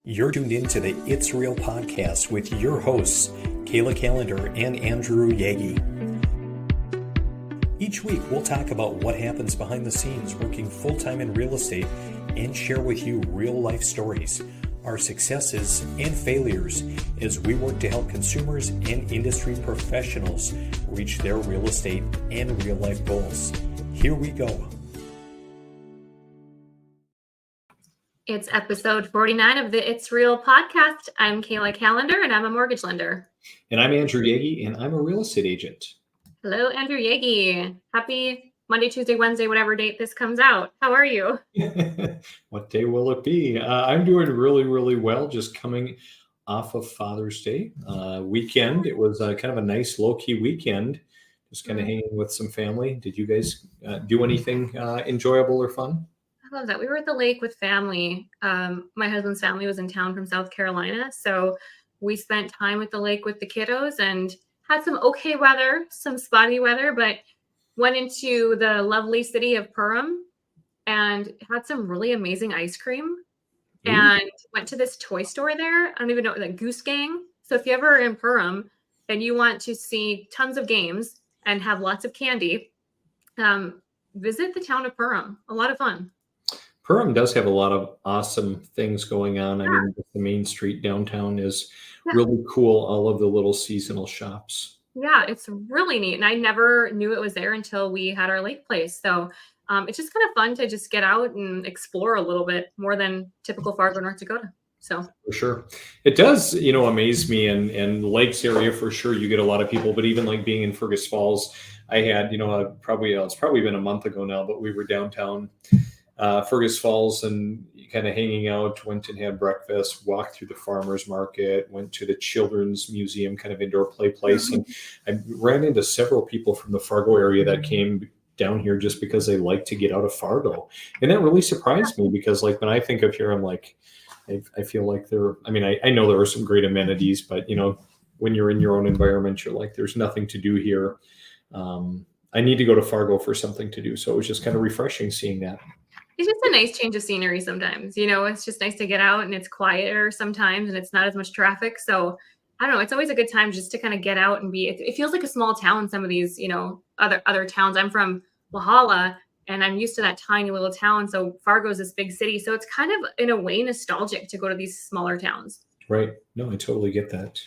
You're tuned into the It's Real podcast with your hosts, Kayla and Andrew Yagi. Each week, we'll talk about what happens behind the scenes working full-time in real estate and share with you real-life stories, our successes and failures as we work to help consumers and industry professionals reach their real estate and real-life goals. Here we go. It's episode 49 of the It's Real podcast. I'm Kayla Calendar, and I'm a mortgage lender. And I'm Andrew Yagi, and I'm a real estate agent. Hello, Andrew Yagi. Happy Monday, Tuesday, Wednesday, whatever date this comes out. How are you? What day will it be? I'm doing really, really well, just coming off of Father's Day weekend. It was kind of a nice low-key weekend, just kind of hanging with some family. Did you guys do anything enjoyable or fun? I love that. We were at the lake with family. My husband's family was in town from South Carolina, so we spent time at the lake with the kiddos and had some okay weather, some spotty weather, but went into the lovely city of Purim and had some really amazing ice cream and went to this toy store there. I don't even know, the Goose Gang. So if you ever are in Purim and you want to see tons of games and have lots of candy, visit the town of Purim. A lot of fun. Purim does have a lot of awesome things going on. I mean, the main street downtown is really cool. All of the little seasonal shops. Yeah, it's really neat. And I never knew it was there until we had our lake place. So it's just kind of fun to just get out and explore a little bit more than typical Fargo, North Dakota. So for sure. It does, amaze me. And Lakes area for sure, you get a lot of people, but even like being in Fergus Falls, I had, it's probably been a month ago now, but we were downtown Fergus Falls and kind of hanging out, went and had breakfast, walked through the farmer's market, went to the children's museum, kind of indoor play place. And I ran into several people from the Fargo area that came down here just because they like to get out of Fargo. And that really surprised me because like when I think of here, I'm like, I feel like I know there are some great amenities, but when you're in your own environment, you're like, there's nothing to do here. I need to go to Fargo for something to do. So it was just kind of refreshing seeing that. It's just a nice change of scenery sometimes. It's just nice to get out and it's quieter sometimes and it's not as much traffic. So I don't know. It's always a good time just to kind of get out and it feels like a small town. Some of these, other towns. I'm from Walhalla and I'm used to that tiny little town. So Fargo's this big city. So it's kind of in a way nostalgic to go to these smaller towns. Right. No, I totally get that.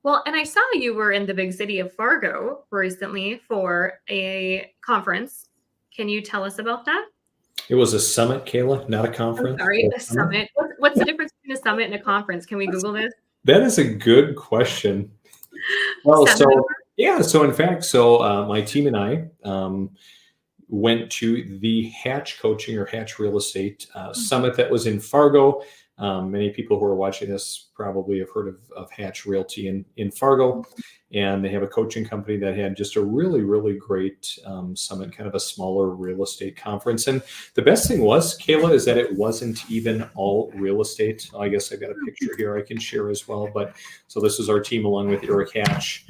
Well, and I saw you were in the big city of Fargo recently for a conference. Can you tell us about that? It was a summit, Kayla, not a conference. I'm sorry, a summit. What's the difference between a summit and a conference? Can we Google this? That is a good question. Well, so in fact, my team and I went to the Hatch Coaching or Hatch Real Estate Summit that was in Fargo. Many people who are watching this probably have heard of Hatch Realty in Fargo, and they have a coaching company that had just a really, really great summit, kind of a smaller real estate conference. And the best thing was, Kayla, is that it wasn't even all real estate. I guess I've got a picture here I can share as well. But so this is our team along with Eric Hatch,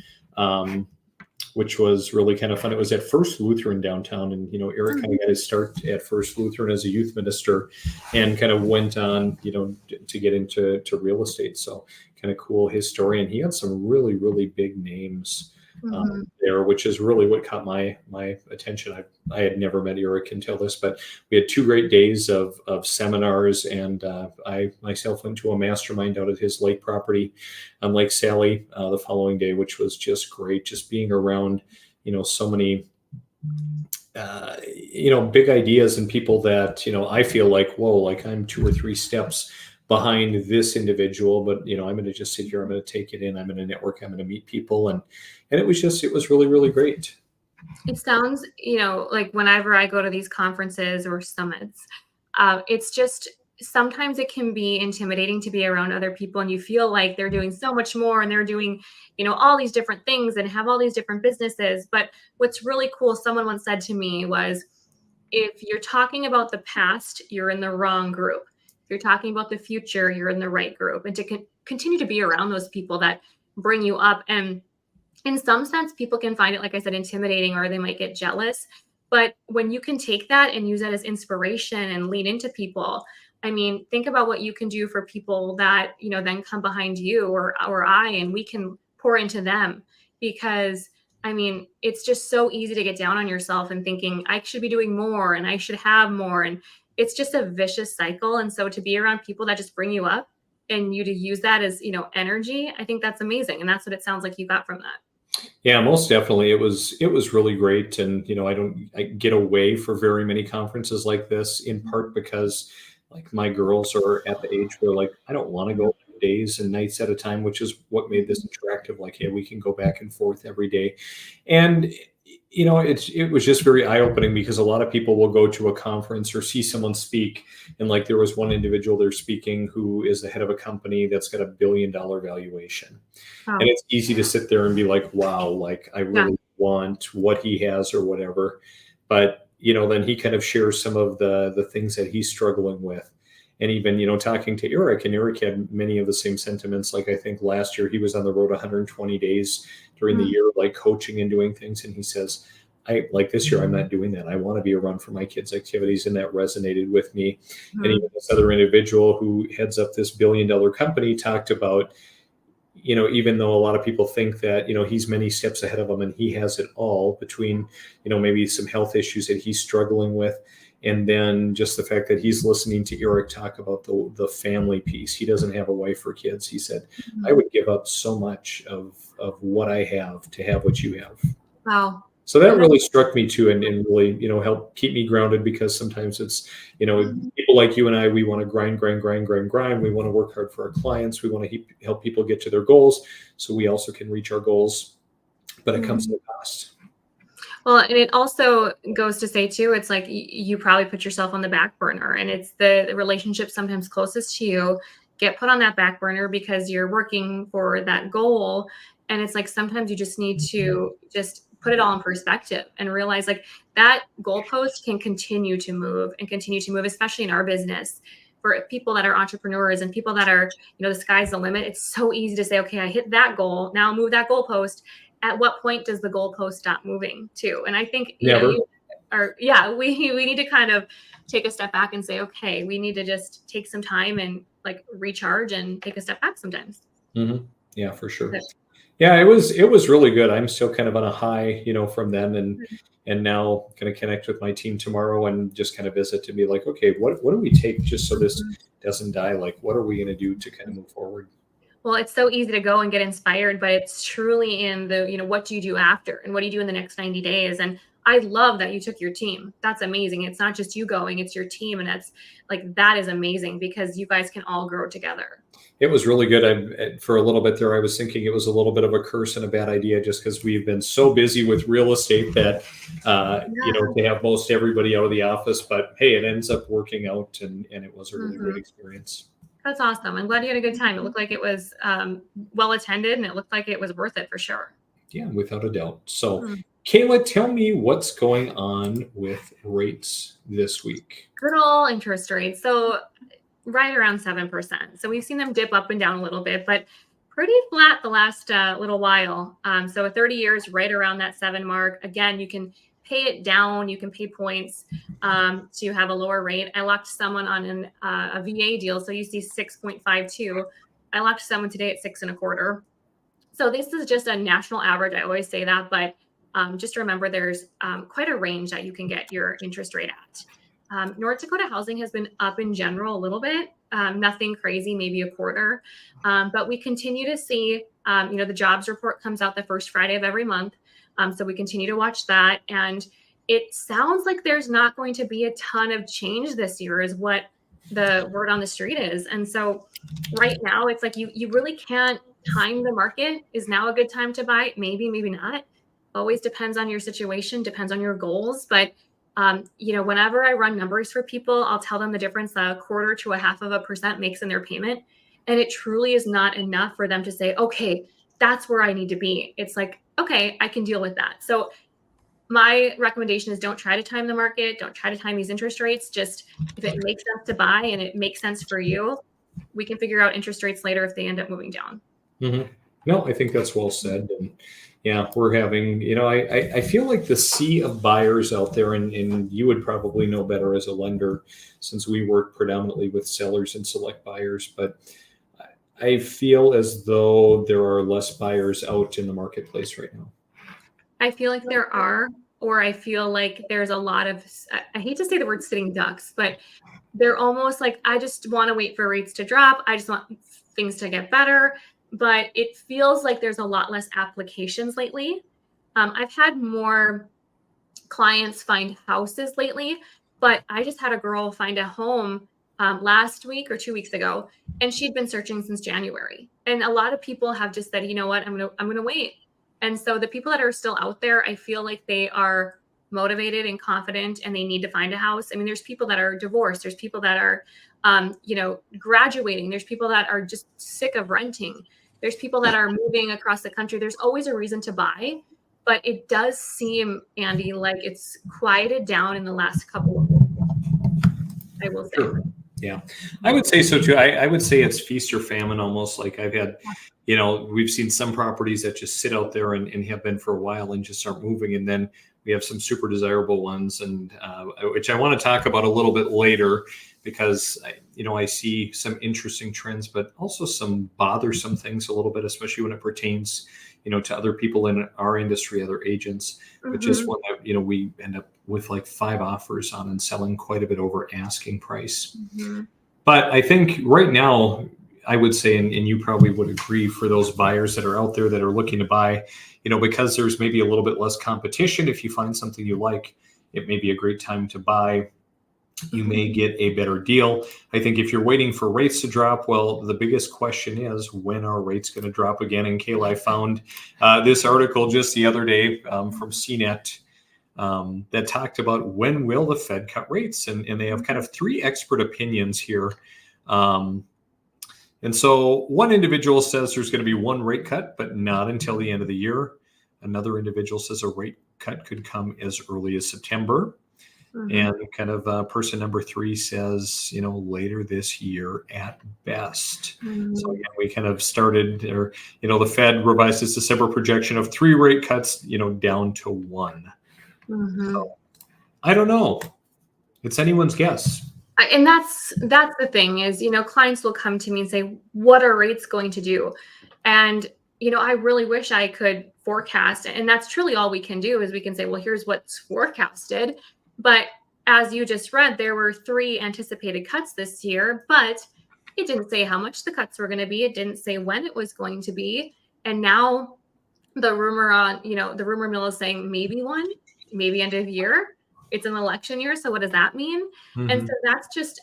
which was really kind of fun. It was at First Lutheran downtown. And, Eric kind of got his start at First Lutheran as a youth minister and kind of went on, to get into real estate. So kind of cool, his story. And he had some really, really big names there, which is really what caught my attention. I had never met Eric until this, but we had 2 great days of seminars, and I myself went to a mastermind out at his lake property on Lake Sally the following day, which was just great, just being around, so many big ideas and people that, I feel like, whoa, like I'm 2 or 3 steps behind this individual, but I'm going to just sit here, I'm going to take it in, I'm going to network, I'm going to meet people. And it was really, really great. It sounds, like whenever I go to these conferences or summits, it's just, sometimes it can be intimidating to be around other people and you feel like they're doing so much more and they're doing, all these different things and have all these different businesses. But what's really cool, someone once said to me was, if you're talking about the past, you're in the wrong group. If you're talking about the future, you're in the right group. And to continue to be around those people that bring you up. And in some sense, people can find it, like I said, intimidating, or they might get jealous. But when you can take that and use that as inspiration and lean into people, I mean, think about what you can do for people that, then come behind you or I, and we can pour into them. Because I mean, it's just so easy to get down on yourself and thinking I should be doing more and I should have more. And it's just a vicious cycle. And so to be around people that just bring you up and you to use that as, energy, I think that's amazing. And that's what it sounds like you got from that. Yeah, most definitely. It was really great. And, I get away for very many conferences like this, in part because like my girls are at the age where like, I don't want to go days and nights at a time, which is what made this attractive. Like, hey, we can go back and forth every day. And, it was just very eye opening, because a lot of people will go to a conference or see someone speak. And like, there was one individual there speaking who is the head of a company that's got $1 billion valuation. Wow. And it's easy to sit there and be like, wow, like I really want what he has or whatever. But, then he kind of shares some of the things that he's struggling with. And even, talking to Eric, and Eric had many of the same sentiments. Like, I think last year he was on the road 120 days during the year, like coaching and doing things. And he says, this year, I'm not doing that. I want to be around for my kids' activities. And that resonated with me. And even this other individual who heads up this $1 billion company talked about, even though a lot of people think that, he's many steps ahead of them and he has it all, between, maybe some health issues that he's struggling with. And then just the fact that he's listening to Eric talk about the family piece. He doesn't have a wife or kids. He said, I would give up so much of what I have to have what you have. Wow. So that really struck me too, and really, helped keep me grounded, because sometimes it's, people like you and I, we want to grind. We want to work hard for our clients. We want to help people get to their goals, so we also can reach our goals, but it comes at a cost. Well, and it also goes to say too, it's like you probably put yourself on the back burner, and it's the relationship sometimes closest to you get put on that back burner because you're working for that goal. And it's like, sometimes you just need to just put it all in perspective and realize like that goalpost can continue to move, especially in our business. For people that are entrepreneurs and people that are, the sky's the limit. It's so easy to say, okay, I hit that goal. Now I'll move that goalpost. At what point does the goalpost stop moving too? And I think we need to kind of take a step back and say, okay, we need to just take some time and like recharge and take a step back sometimes. Mm-hmm. Yeah, for sure. Yeah, it was really good. I'm still kind of on a high, from then, and now going to connect with my team tomorrow and just kind of visit to be like, okay, what do we take just so this doesn't die? Like, what are we going to do to kind of move forward? Well, it's so easy to go and get inspired, but it's truly in the, what do you do after, and what do you do in the next 90 days? And I love that you took your team. That's amazing. It's not just you going, it's your team. And that is amazing, because you guys can all grow together. It was really good. For a little bit there, I was thinking it was a little bit of a curse and a bad idea, just because we've been so busy with real estate that, to have most everybody out of the office. But hey, it ends up working out, and it was a really great experience. That's awesome. I'm glad you had a good time. It looked like it was well attended, and it looked like it was worth it for sure. Yeah, without a doubt. So, Kayla, tell me what's going on with rates this week. Good old interest rates. So right around 7%. So we've seen them dip up and down a little bit, but pretty flat the last little while. So 30 years right around that 7 mark. Again, you can pay it down. You can pay points to have a lower rate. I locked someone on a VA deal. So you see 6.52. I locked someone today at 6.25. So this is just a national average. I always say that, but just remember there's quite a range that you can get your interest rate at. North Dakota housing has been up in general a little bit, nothing crazy, maybe a quarter. But we continue to see, the jobs report comes out the first Friday of every month. So we continue to watch that. And it sounds like there's not going to be a ton of change this year is what the word on the street is. And so right now it's like you really can't time the market. Is now a good time to buy? Maybe, maybe not. Always depends on your situation, depends on your goals. But whenever I run numbers for people, I'll tell them the difference a 1/4 to 0.5% makes in their payment. And it truly is not enough for them to say, okay, that's where I need to be. It's like, okay, I can deal with that. So my recommendation is don't try to time the market. Don't try to time these interest rates. Just if it makes sense to buy and it makes sense for you, we can figure out interest rates later if they end up moving down. Mm-hmm. No, I think that's well said. And, Yeah, we're having, I feel like the sea of buyers out there, and you would probably know better as a lender since we work predominantly with sellers and select buyers, but I feel as though there are less buyers out in the marketplace right now. I feel like there are, or I feel like there's a lot of, I hate to say the word sitting ducks, but they're almost like, I just want to wait for rates to drop. I just want things to get better. But it feels like there's a lot less applications lately. I've had more clients find houses lately, but I just had a girl find a home last week or 2 weeks ago, and she'd been searching since January. And a lot of people have just said, you know what, I'm gonna wait. And so the people that are still out there, I feel like they are motivated and confident, and they need to find a house. I mean, there's people that are divorced. There's people that are, graduating. There's people that are just sick of renting. There's people that are moving across the country. There's always a reason to buy. But it does seem, Andy, like it's quieted down in the last couple of weeks, I will say. Sure. Yeah, I would say so too. I would say it's feast or famine almost. Like I've had, we've seen some properties that just sit out there and have been for a while and just aren't moving. And then we have some super desirable ones, and which I want to talk about a little bit later because, I see some interesting trends, but also some bothersome things a little bit, especially when it pertains, to other people in our industry, other agents, but just one that, we end up with like 5 offers on and selling quite a bit over asking price. But I think right now, I would say, and you probably would agree, for those buyers that are out there that are looking to buy, because there's maybe a little bit less competition. If you find something you like, it may be a great time to buy. You may get a better deal. I think if you're waiting for rates to drop, well, the biggest question is, when are rates going to drop again? And Kayla, I found this article just the other day from CNET that talked about when will the Fed cut rates, and they have kind of 3 expert opinions here. And so one individual says there's going to be 1 rate cut, but not until the end of the year. Another individual says a rate cut could come as early as September. And kind of person number 3 says, later this year at best. So again, we kind of started, or, the Fed revised its December projection of 3 rate cuts, down to 1. So, I don't know. It's anyone's guess. And that's the thing is, clients will come to me and say, what are rates going to do? And, I really wish I could forecast. And that's truly all we can do is we can say, well, here's what's forecasted. But as you just read, there were 3 anticipated cuts this year, but it didn't say how much the cuts were going to be. It didn't say when it was going to be. And now the rumor mill is saying maybe 1, maybe end of year. It's an election year. So what does that mean? And so that's just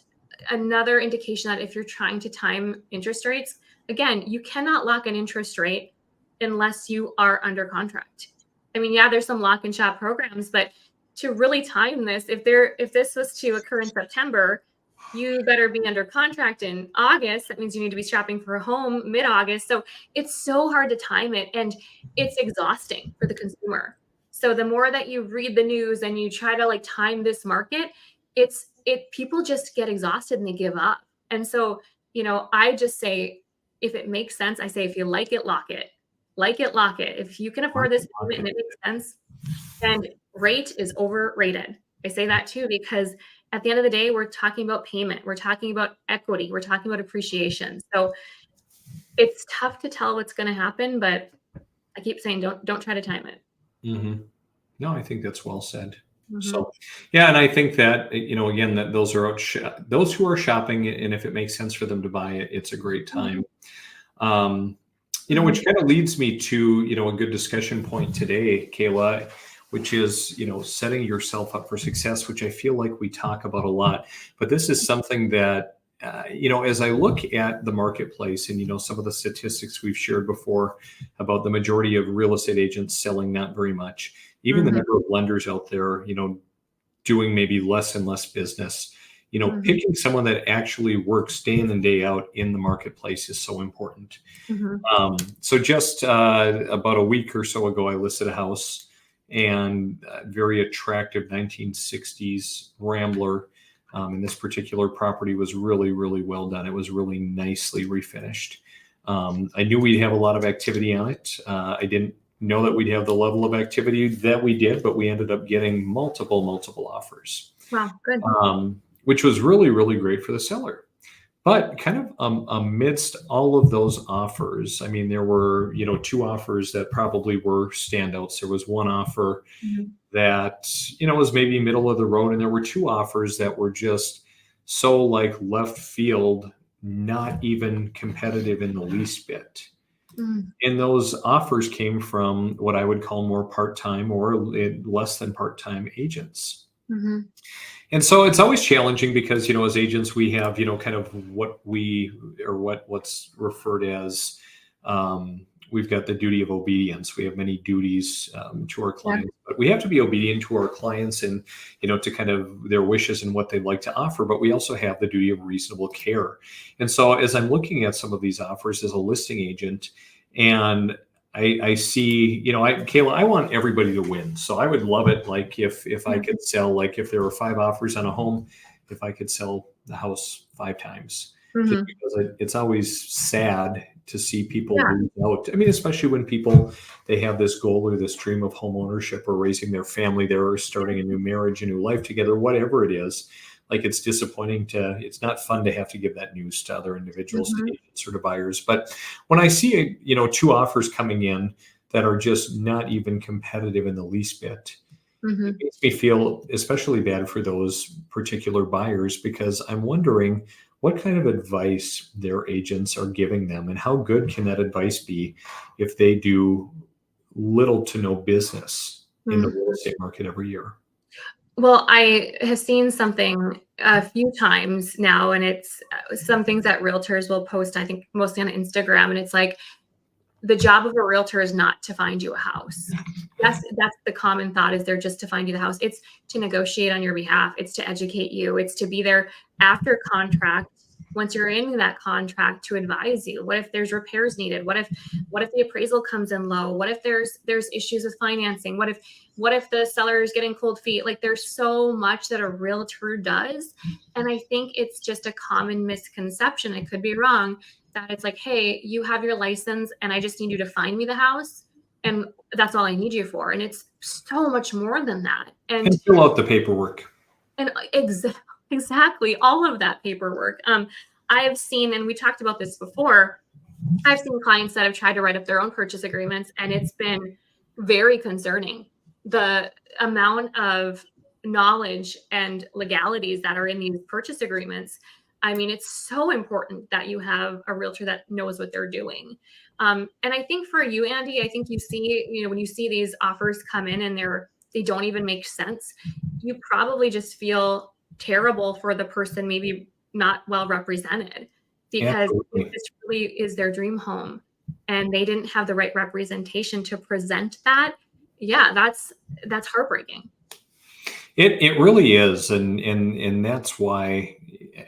another indication that if you're trying to time interest rates, again, you cannot lock an interest rate unless you are under contract. I mean, yeah, there's some lock and shop programs, but to really time this, if this was to occur in September, you better be under contract in August. That means you need to be shopping for a home mid-August. So it's so hard to time it, and it's exhausting for the consumer. So the more that you read the news and you try to time this market, people just get exhausted and they give up. And so, I just say, if it makes sense, I say, if you like it, lock it. Like it, lock it. If you can afford this payment and it makes sense, then rate is overrated. I say that too, because at the end of the day, we're talking about payment. We're talking about equity. We're talking about appreciation. So it's tough to tell what's going to happen, but I keep saying, don't try to time it. No, I think that's well said. So, yeah. And I think that, again, that those are those who are shopping, and if it makes sense for them to buy it, it's a great time. Which kind of leads me to, a good discussion point today, Kayla, which is, setting yourself up for success, which I feel like we talk about a lot. But this is something that, as I look at the marketplace and, some of the statistics we've shared before about the majority of real estate agents selling not very much, even the number of lenders out there, doing maybe less and less business, picking someone that actually works day in and day out in the marketplace is so important. So just about a week or so ago, I listed a house, and a very attractive 1960s Rambler. And this particular property was really, really well done. It was really nicely refinished. I knew we'd have a lot of activity on it. I didn't know that we'd have the level of activity that we did, but we ended up getting multiple offers. Wow, good. Which was really, really great for the seller. But kind of amidst all of those offers, I mean, there were, 2 offers that probably were standouts. There was one offer that, was maybe middle of the road. And there were 2 offers that were just so like left field, not even competitive in the least bit. And those offers came from what I would call more part-time or less than part-time agents. And so it's always challenging because, as agents, we have, kind of what's referred as, we've got the duty of obedience. We have many duties to our clients, but we have to be obedient to our clients and, to kind of their wishes and what they'd like to offer. But we also have the duty of reasonable care. And so as I'm looking at some of these offers as a listing agent, and I see, Kayla, I want everybody to win. So I would love it. Like if I could sell, like if there were 5 offers on a home, if I could sell the house 5 times, just because it's always sad to see people lose out. I mean, especially when they have this goal or this dream of home ownership or raising their family, they're starting a new marriage, a new life together, whatever it is. Like it's disappointing it's not fun to have to give that news to other individuals, to agents or to buyers. But when I see, 2 offers coming in that are just not even competitive in the least bit, it makes me feel especially bad for those particular buyers, because I'm wondering what kind of advice their agents are giving them and how good can that advice be if they do little to no business in the real estate market every year. Well, I have seen something a few times now, and it's some things that realtors will post, I think mostly on Instagram, and it's like, the job of a realtor is not to find you a house. That's the common thought, is they're just to find you the house. It's to negotiate on your behalf. It's to educate you. It's to be there after contract, once you're in that contract, to advise you. What if there's repairs needed? What if the appraisal comes in low? What if there's issues with financing? What if the seller is getting cold feet? Like, there's so much that a realtor does. And I think it's just a common misconception, I could be wrong, that it's like, hey, you have your license and I just need you to find me the house. And that's all I need you for. And it's so much more than that. And fill out the paperwork. And exactly all of that paperwork. I have seen, and we talked about this before, I've seen clients that have tried to write up their own purchase agreements, and it's been very concerning. The amount of knowledge and legalities that are in these purchase agreements. I mean, it's so important that you have a realtor that knows what they're doing. And I think for you, Andy, I think you see, when you see these offers come in and they don't even make sense, you probably just feel terrible for the person maybe not well represented, because if this really is their dream home and they didn't have the right representation to present that, that's heartbreaking. It really is. And that's why,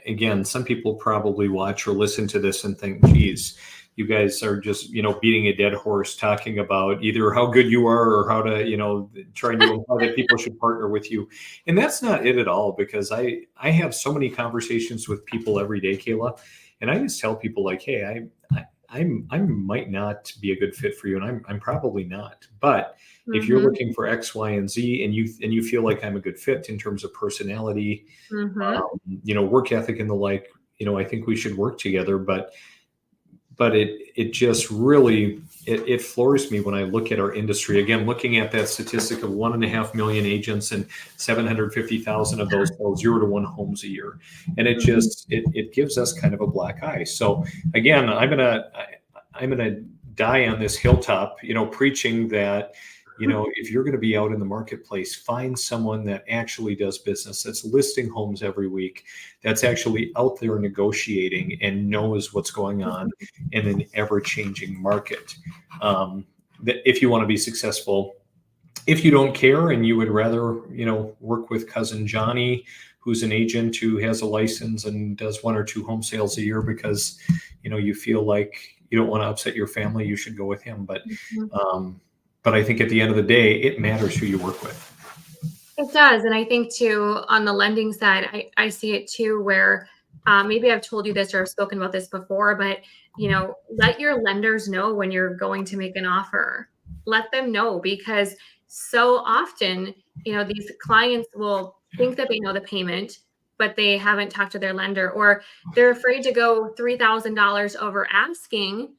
again, some people probably watch or listen to this and think, geez, you guys are just, beating a dead horse, talking about either how good you are or how to, trying to imply that people should partner with you. And that's not it at all, because I have so many conversations with people every day, Kayla, and I just tell people like, hey, I might not be a good fit for you, and I'm probably not. But if you're looking for X, Y, and Z, and you feel like I'm a good fit in terms of personality, work ethic and the like, I think we should work together. But it just really, it floors me when I look at our industry. Again, looking at that statistic of 1.5 million agents and 750,000 of those sell 0 to 1 homes a year. And it just, it gives us kind of a black eye. So again, I'm gonna die on this hilltop, preaching that, if you're going to be out in the marketplace, find someone that actually does business, that's listing homes every week, that's actually out there negotiating and knows what's going on in an ever-changing market. That if you want to be successful, if you don't care and you would rather, work with cousin Johnny, who's an agent who has a license and does 1 or 2 home sales a year because, you feel like you don't want to upset your family, you should go with him. But I think at the end of the day, it matters who you work with. It does. And I think too, on the lending side, I see it too, where maybe I've told you this or I've spoken about this before, but, let your lenders know when you're going to make an offer. let them know, because so often, these clients will think that they know the payment, but they haven't talked to their lender, or they're afraid to go $3,000 over asking.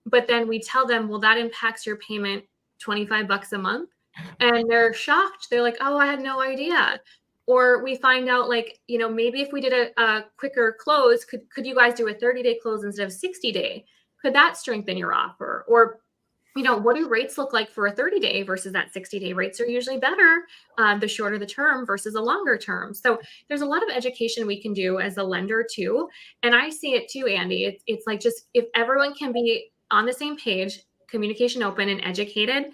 But then we tell them, well, that impacts your payment $25 a month. And they're shocked. They're like, oh, I had no idea. Or we find out, like, maybe if we did a quicker close, could you guys do a 30-day close instead of 60-day? Could that strengthen your offer? Or, what do rates look like for a 30-day versus that 60-day? Rates are usually better the shorter the term versus a longer term. So there's a lot of education we can do as a lender too. And I see it too, Andy. It's like, just if everyone can be on the same page, communication open and educated,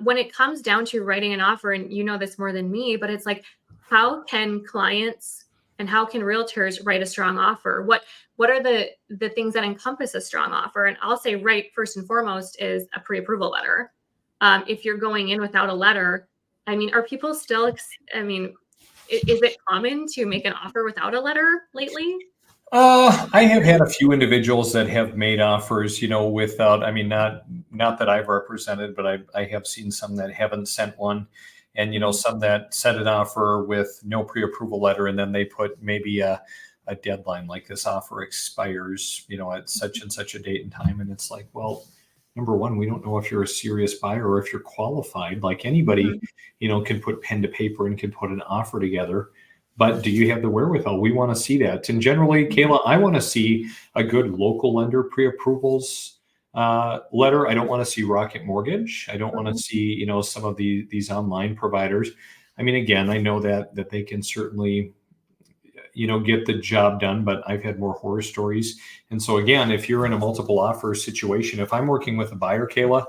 when it comes down to writing an offer, and you know this more than me, but it's like, how can clients and how can realtors write a strong offer? What are the things that encompass a strong offer? And I'll say, right, first and foremost is a pre-approval letter. If you're going in without a letter, are people still, is it common to make an offer without a letter lately? I have had a few individuals that have made offers, without, not that I've represented, but I have seen some that haven't sent one. And, some that sent an offer with no pre-approval letter, and then they put maybe a deadline, like this offer expires, at such and such a date and time. And it's like, well, number one, we don't know if you're a serious buyer or if you're qualified. Like anybody, can put pen to paper and can put an offer together. But do you have the wherewithal? We want to see that. And generally, Kayla, I want to see a good local lender pre-approvals letter. I don't want to see Rocket Mortgage. I don't want to see, some of these online providers. Again, I know that they can certainly, get the job done, but I've had more horror stories. And so again, if you're in a multiple offer situation, if I'm working with a buyer, Kayla,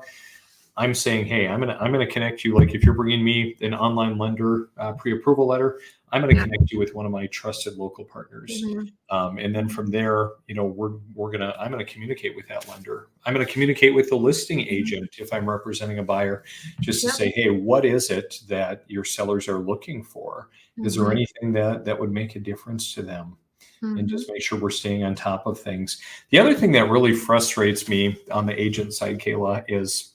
I'm saying, hey, I'm gonna connect you. Like if you're bringing me an online lender pre-approval letter, I'm gonna connect you with one of my trusted local partners, and then from there, I'm gonna communicate with that lender. I'm gonna communicate with the listing agent if I'm representing a buyer, just to say, hey, what is it that your sellers are looking for? Is there anything that would make a difference to them? And just make sure we're staying on top of things. The other thing that really frustrates me on the agent side, Kayla, is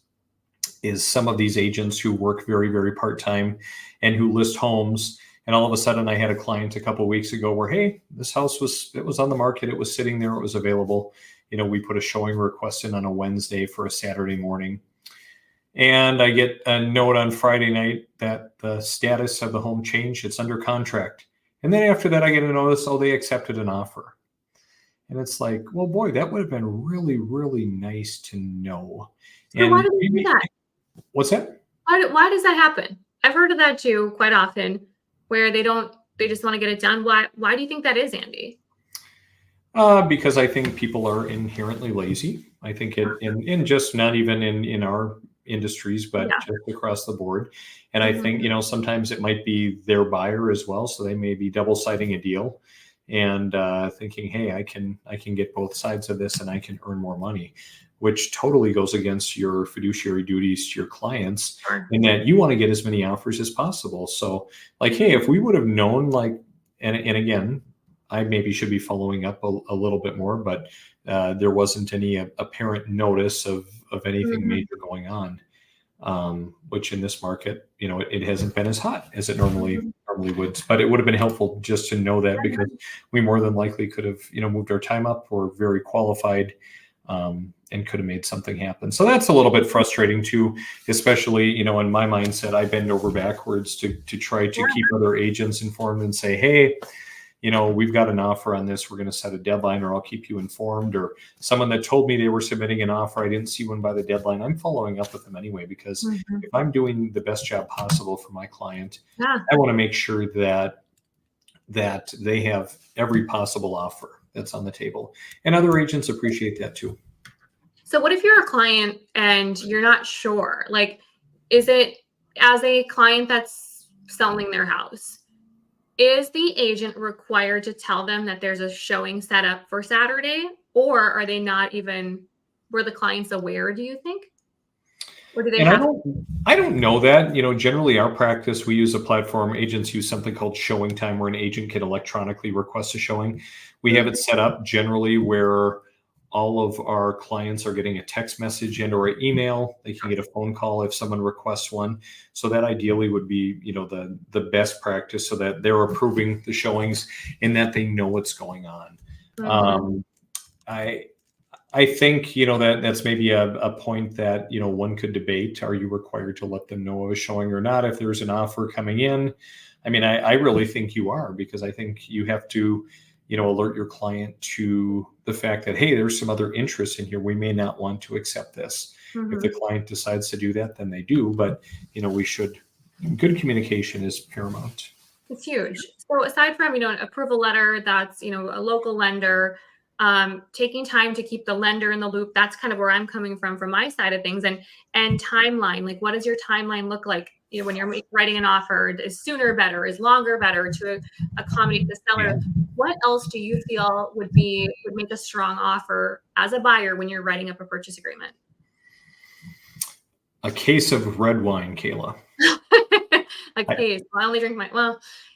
some of these agents who work very, very part-time and who list homes. And all of a sudden I had a client a couple of weeks ago where, hey, this house was on the market. It was sitting there. It was available. We put a showing request in on a Wednesday for a Saturday morning. And I get a note on Friday night that the status of the home changed. It's under contract. And then after that, I get a notice, they accepted an offer. And it's like, well, boy, that would have been really, really nice to know. So why do they do that? What's that? Why does that happen? I've heard of that too quite often, where they just want to get it done. Why do you think that is, Andy? Because I think people are inherently lazy. I think in just not even in our industries, but just across the board. And I think, sometimes it might be their buyer as well. So they may be double siding a deal and thinking, hey, I can get both sides of this and I can earn more money, which totally goes against your fiduciary duties to your clients, and that you want to get as many offers as possible. So like, hey, if we would have known, like, and again, I maybe should be following up a little bit more, but there wasn't any apparent notice of anything major going on, which in this market, it hasn't been as hot as it normally would. But it would have been helpful just to know that, because we more than likely could have, moved our time up. We're very qualified, and could have made something happen. So that's a little bit frustrating too, especially, in my mindset, I bend over backwards to try to keep other agents informed and say, hey, we've got an offer on this. We're going to set a deadline, or I'll keep you informed. Or someone that told me they were submitting an offer, I didn't see one by the deadline, I'm following up with them anyway, because if I'm doing the best job possible for my client, I want to make sure that they have every possible offer that's on the table. And other agents appreciate that too. So what if you're a client and you're not sure? Like, is it, as a client that's selling their house, is the agent required to tell them that there's a showing set up for Saturday? Or are they not even, were the clients aware, do you think? Or do they I don't know that. Generally our practice, we use a platform. Agents use something called Showing Time, where an agent can electronically request a showing. We have it set up generally where all of our clients are getting a text message and or an email. They can get a phone call if someone requests one. So that ideally would be, the best practice, so that they're approving the showings and that they know what's going on. I think, that's maybe a point that, one could debate. Are you required to let them know of a showing or not if there's an offer coming in? I mean, I really think you are, because I think you have to, alert your client to the fact that, hey, there's some other interest in here. We may not want to accept this. If the client decides to do that, then they do. But, good communication is paramount. It's huge. So aside from, an approval letter, that's, a local lender, taking time to keep the lender in the loop, that's kind of where I'm coming from my side of things. And timeline, like, what does your timeline look like? When you're writing an offer, is sooner better, is longer better to accommodate the seller? Yeah. What else do you feel would make a strong offer as a buyer when you're writing up a purchase agreement? A case of red wine, Kayla. Case. I only drink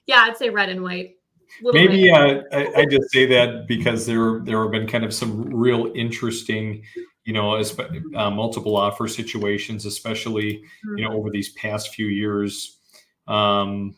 yeah, I'd say red and white. Maybe I just say that because there have been kind of some real interesting, multiple offer situations, especially, over these past few years. And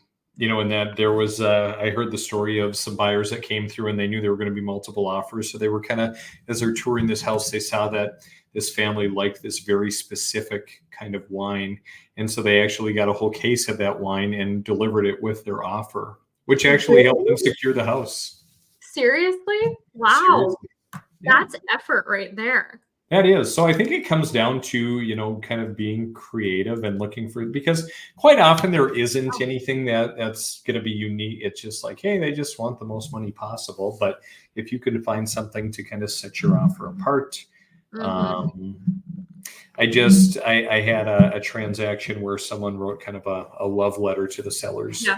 that there was, I heard the story of some buyers that came through and they knew there were going to be multiple offers. So they were kind of, as they're touring this house, they saw that this family liked this very specific kind of wine. And so they actually got a whole case of that wine and delivered it with their offer, which actually helped them secure the house. Seriously? Wow. Seriously. Yeah. That's effort right there. That is. So I think it comes down to, kind of being creative and looking for, because quite often there isn't anything that's going to be unique. It's just like, hey, they just want the most money possible. But if you could find something to kind of set your offer apart. I had a transaction where someone wrote kind of a love letter to the sellers. Yeah.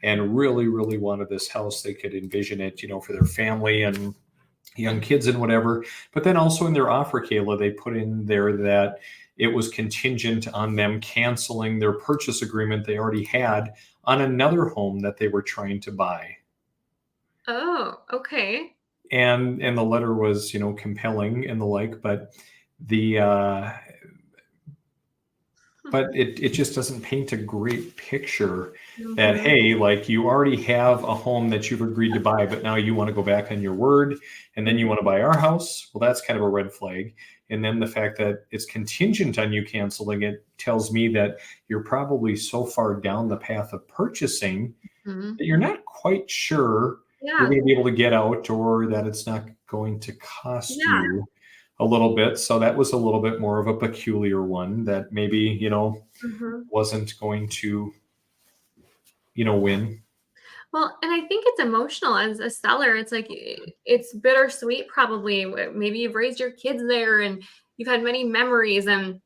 And really, really wanted this house. They could envision it, for their family and young kids and whatever. But then also in their offer, Kayla, they put in there that it was contingent on them canceling their purchase agreement they already had on another home that they were trying to buy. Oh, okay. And the letter was, compelling and the like, but but it just doesn't paint a great picture that, hey, like, you already have a home that you've agreed to buy, but now you want to go back on your word and then you want to buy our house. Well, that's kind of a red flag. And then the fact that it's contingent on you canceling it tells me that you're probably so far down the path of purchasing that you're not quite sure you're going to be able to get out, or that it's not going to cost you a little bit. So that was a little bit more of a peculiar one that maybe, wasn't going to, win. Well, and I think it's emotional as a seller. It's like, it's bittersweet, probably. Maybe you've raised your kids there and you've had many memories, and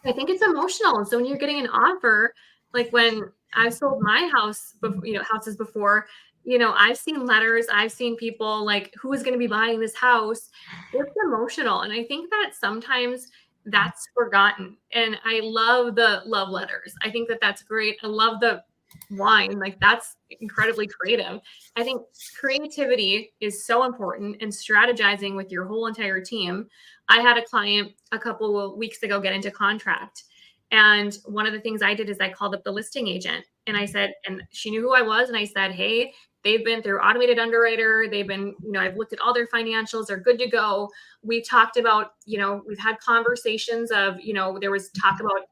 I think it's emotional. And so when you're getting an offer, like when I've sold my house, houses before, I've seen letters, I've seen people like, who is going to be buying this house? It's emotional. And I think that sometimes that's forgotten. And I love the love letters. I think that that's great. I love the wine. Like, that's incredibly creative. I think creativity is so important, and strategizing with your whole entire team. I had a client a couple of weeks ago get into contract. And one of the things I did is I called up the listing agent and I said, and she knew who I was. And I said, hey, they've been through automated underwriter. They've been, I've looked at all their financials. They're good to go. We talked about, we've had conversations of, there was talk about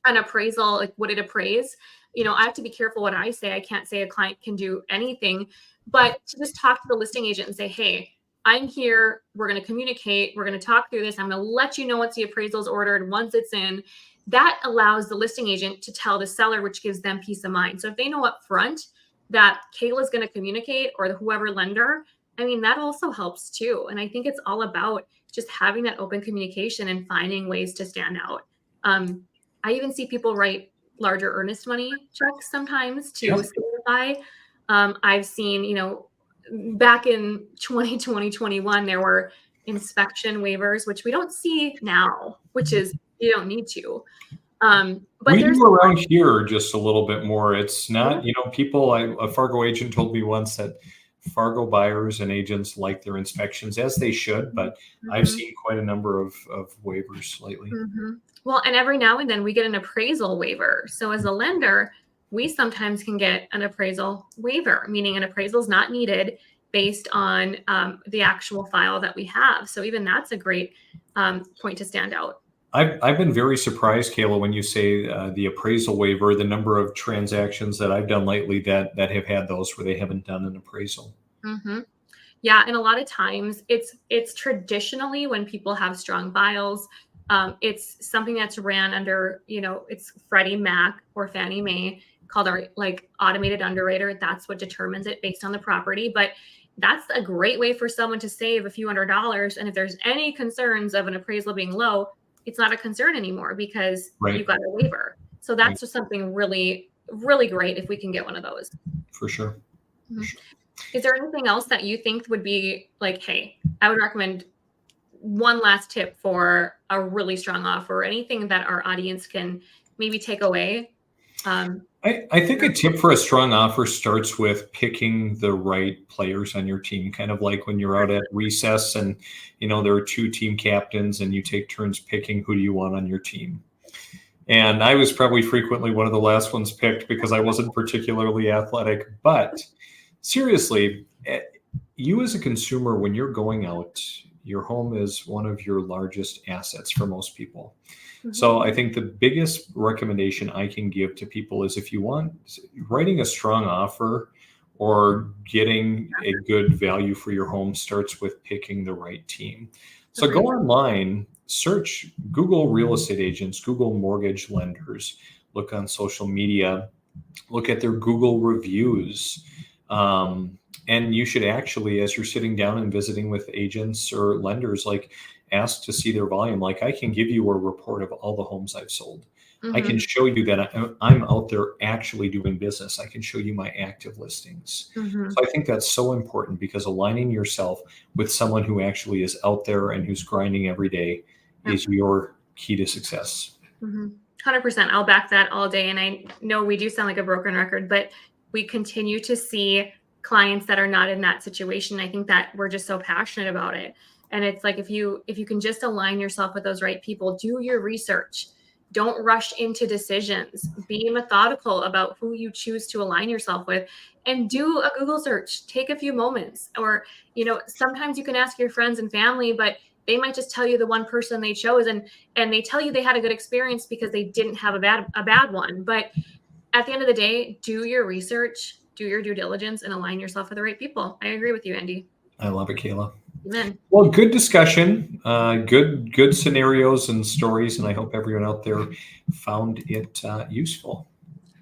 an appraisal, like would it appraise? I have to be careful what I say. I can't say a client can do anything, but to just talk to the listing agent and say, hey, I'm here. We're going to communicate. We're going to talk through this. I'm going to let you know once the appraisal is ordered, once it's in. That allows the listing agent to tell the seller, which gives them peace of mind. So if they know up front that Kayla's going to communicate, or whoever lender, that also helps too. And I think it's all about just having that open communication and finding ways to stand out. I even see people write larger earnest money checks sometimes to simplify. I've seen, back in 2020, 21, there were inspection waivers, which we don't see now, which is, you don't need to. But we do around here just a little bit more. It's not, people, a Fargo agent told me once that Fargo buyers and agents like their inspections, as they should, but I've seen quite a number of waivers lately. Well, and every now and then we get an appraisal waiver. So as a lender, we sometimes can get an appraisal waiver, meaning an appraisal is not needed based on the actual file that we have. So even that's a great point to stand out. I've been very surprised, Kayla, when you say the appraisal waiver, the number of transactions that I've done lately that have had those where they haven't done an appraisal. Yeah, and a lot of times it's traditionally when people have strong files, it's something that's ran under, it's Freddie Mac or Fannie Mae called our automated underwriter. That's what determines it based on the property. But that's a great way for someone to save a few $100s. And if there's any concerns of an appraisal being low, it's not a concern anymore because you got a waiver. So that's just something really, really great if we can get one of those. For sure. Is there anything else that you think would be hey, I would recommend one last tip for a really strong offer, or anything that our audience can maybe take away? I think a tip for a strong offer starts with picking the right players on your team, kind of like when you're out at recess and, there are 2 team captains and you take turns picking who do you want on your team. And I was probably frequently one of the last ones picked because I wasn't particularly athletic. But seriously, you as a consumer, when you're going out, your home is one of your largest assets for most people. So I think the biggest recommendation I can give to people is if you want writing a strong offer or getting a good value for your home starts with picking the right team. So go online, search, Google real estate agents, Google mortgage lenders, look on social media, look at their Google reviews. And you should actually, as you're sitting down and visiting with agents or lenders, ask to see their volume. I can give you a report of all the homes I've sold. I can show you that I'm out there actually doing business. I can show you my active listings. So I think that's so important because aligning yourself with someone who actually is out there and who's grinding every day is your key to success. 100%. I'll back that all day. And I know we do sound like a broken record, but we continue to see clients that are not in that situation. I think that we're just so passionate about it. And it's if you can just align yourself with those right people, do your research. Don't rush into decisions. Be methodical about who you choose to align yourself with, and do a Google search. Take a few moments. Or, sometimes you can ask your friends and family, but they might just tell you the one person they chose, and they tell you they had a good experience because they didn't have a bad one. But at the end of the day, do your research, do your due diligence, and align yourself with the right people. I agree with you, Andy. I love it, Kayla. Amen. Well, good discussion, good scenarios and stories, and I hope everyone out there found it useful.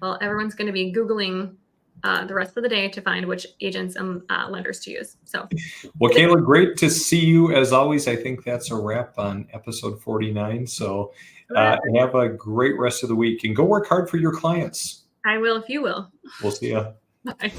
Well, everyone's going to be Googling the rest of the day to find which agents and lenders to use. So, well, Kayla, great to see you as always. I think that's a wrap on episode 49. So have a great rest of the week and go work hard for your clients. I will if you will. We'll see you. Bye.